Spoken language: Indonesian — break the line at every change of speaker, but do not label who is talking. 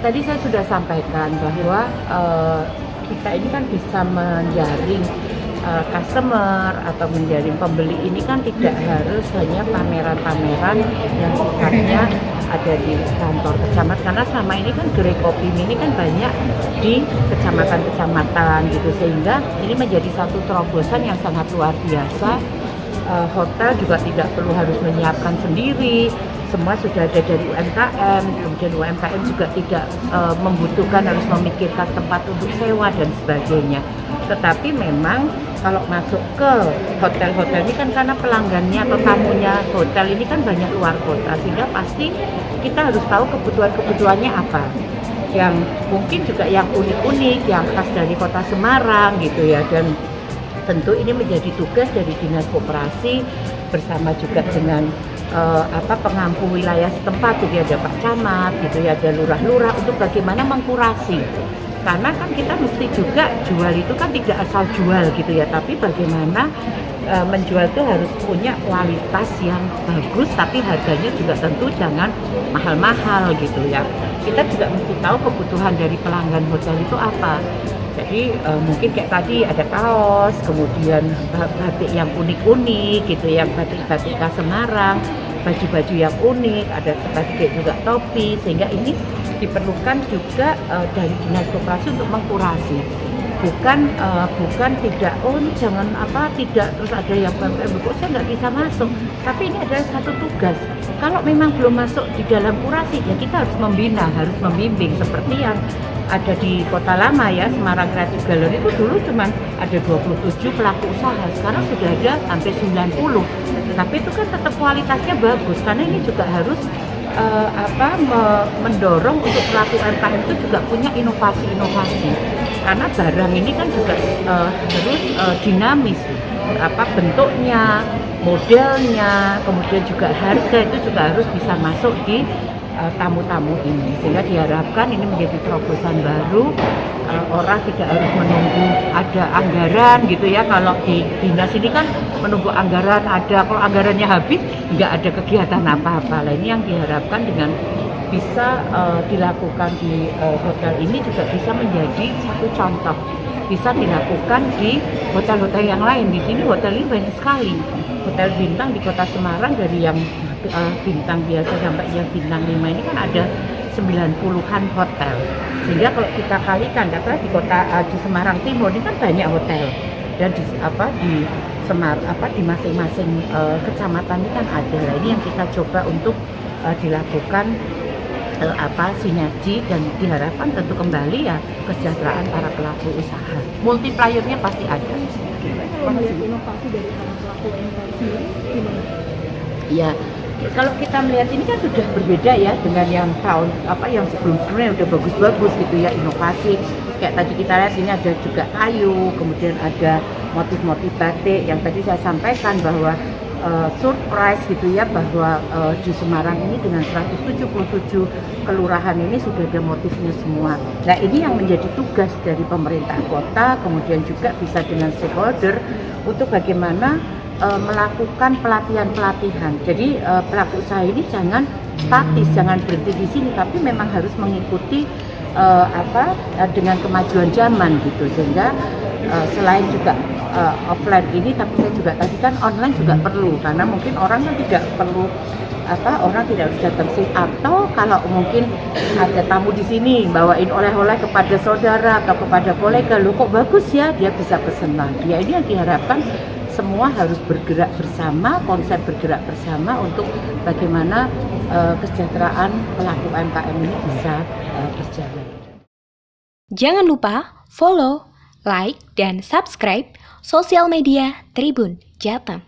tadi saya sudah sampaikan bahwa kita ini kan bisa menjaring customer atau menjaring pembeli ini kan tidak harus hanya pameran-pameran yang sifatnya ada di kantor kecamatan, karena selama ini kan Gerai Kopi ini kan banyak di kecamatan-kecamatan gitu, sehingga ini menjadi satu terobosan yang sangat luar biasa. Hotel juga tidak perlu harus menyiapkan sendiri, semua sudah ada dari UMKM, kemudian UMKM juga tidak membutuhkan harus memikirkan tempat untuk sewa dan sebagainya. Tetapi memang kalau masuk ke hotel-hotel ini kan karena pelanggannya atau tamunya hotel ini kan banyak luar kota, sehingga pasti kita harus tahu kebutuhannya apa. Yang mungkin juga yang unik-unik, yang khas dari kota Semarang gitu ya, dan tentu ini menjadi tugas dari Dinas Koperasi bersama juga dengan pengampu wilayah setempat, jadi ada Pak Camat gitu ya, ada lurah-lurah untuk bagaimana mengkurasi. Karena kan kita mesti juga jual itu kan tidak asal jual gitu ya, tapi bagaimana menjual itu harus punya kualitas yang bagus, tapi harganya juga tentu jangan mahal-mahal gitu ya. Kita juga mesti tahu kebutuhan dari pelanggan hotel itu apa. Jadi mungkin kayak tadi ada kaos, kemudian batik yang unik-unik gitu, yang batik-batik khas Semarang, baju-baju yang unik, ada tadi juga topi, sehingga ini diperlukan juga dari Dinas Koperasi untuk mengkurasi. Bukan tidak, oh ini jangan tidak, terus ada yang kok saya nggak bisa masuk, tapi ini adalah satu tugas. Kalau memang belum masuk di dalam kurasi, ya kita harus membina, harus membimbing, seperti yang ada di Kota Lama ya, Semarang Creative Gallery itu dulu cuma ada 27 pelaku usaha, sekarang sudah ada hampir 90. Tapi itu kan tetap kualitasnya bagus, karena ini juga harus mendorong untuk pelaku UMKM itu juga punya inovasi-inovasi, karena barang ini kan juga harus dinamis, bentuknya, modelnya, kemudian juga harga itu juga harus bisa masuk di tamu-tamu ini, sehingga diharapkan ini menjadi terobosan baru. Orang tidak harus menunggu ada anggaran gitu ya. Kalau di dinas ini kan menunggu anggaran ada, kalau anggarannya habis nggak ada kegiatan apa-apa. Nah, ini yang diharapkan dengan bisa dilakukan di hotel ini juga bisa menjadi satu contoh, bisa dilakukan di hotel-hotel yang lain. Di sini hotel ini banyak sekali, hotel bintang di Kota Semarang, dari yang bintang biasa sampai yang bintang 5 ini kan ada 90-an hotel. Sehingga kalau kita kalikan, katakanlah di di Semarang Timur ini kan banyak hotel, dan di di masing-masing kecamatan ini kan ada. Nah, ini yang kita coba untuk dilakukan sinergi, dan diharapkan tentu kembali ya kesejahteraan para pelaku usaha. Multipliernya pasti ada.
Kalau melihat inovasi dari para pelaku UMKM sendiri gimana?
Ya, kalau kita melihat ini kan sudah berbeda ya dengan yang tahun yang sebelum-sebelumnya udah bagus-bagus gitu ya, inovasi. Kayak tadi kita lihat ini ada juga kayu, kemudian ada motif-motif batik yang tadi saya sampaikan bahwa surprise gitu ya, bahwa di Semarang ini dengan 177 kelurahan ini sudah ada motifnya semua. Nah, ini yang menjadi tugas dari pemerintah kota, kemudian juga bisa dengan stakeholder untuk bagaimana melakukan pelatihan-pelatihan. Jadi pelaku usaha ini jangan statis, jangan berhenti di sini, tapi memang harus mengikuti dengan kemajuan zaman gitu, sehingga selain juga offline ini, tapi saya juga tadi kan online juga perlu, karena mungkin orang kan tidak perlu orang tidak harus datang sih, atau kalau mungkin ada tamu di sini bawain oleh-oleh kepada saudara, kepada kolega, lo kok bagus ya, dia bisa pesen lagi. Ya, ini yang diharapkan semua harus bergerak bersama, konsep bergerak bersama untuk bagaimana kesejahteraan pelaku UMKM ini bisa berjalan.
Jangan lupa follow, like, dan subscribe sosial media Tribun Jateng.